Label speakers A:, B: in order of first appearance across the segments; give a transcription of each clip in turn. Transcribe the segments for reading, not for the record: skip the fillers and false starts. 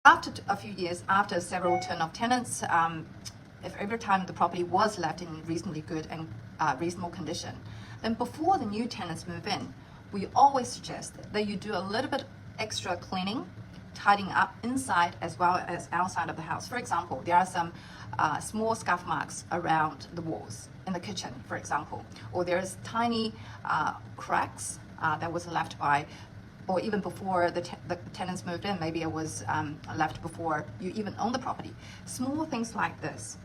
A: After a few years, after several turn of tenants, if every time the property was left in reasonably good and reasonable condition, then before the new tenants move in, we always suggest that you do a little bit extra cleaning, tidying up inside as well as outside of the house. For example, there are some small scuff marks around the walls in the kitchen, for example, or there's tiny cracks that was left by, or even before the tenants moved in, maybe it was left before you even own the property. Small things like this,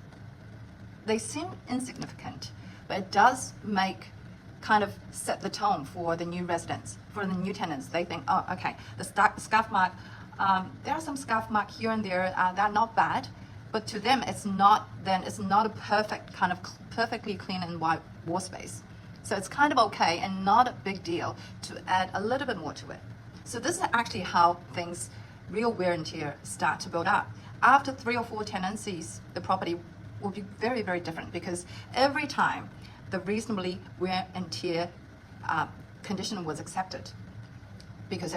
A: they seem insignificant, but it does kind of set the tone for the new residents, for the new tenants. They think, oh, okay, the scuff mark, there are some scuff mark here and there, they're not bad, but to them it's not a perfect kind of perfectly clean and white wall space. So it's kind of okay and not a big deal to add a little bit more to it. So this is actually how things, real wear and tear, start to build up. After 3 or 4 tenancies, the property will be very, very different, because every time the reasonably wear and tear condition was accepted, because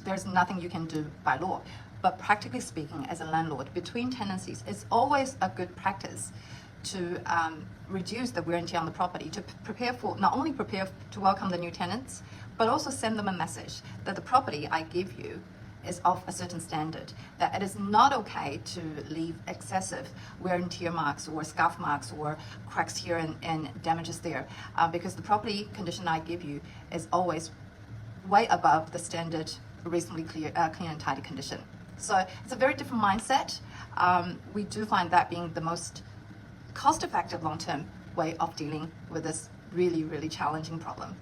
A: there's nothing you can do by law. But practically speaking, as a landlord, between tenancies, it's always a good practice to reduce the wear and tear on the property, to not only prepare to welcome the new tenants, but also send them a message that the property I give you is of a certain standard, that it is not okay to leave excessive wear and tear marks or scuff marks or cracks here and damages there, because the property condition I give you is always way above the standard reasonably clean and tidy condition. So it's a very different mindset. We do find that being the most cost-effective long-term way of dealing with this really, really challenging problem.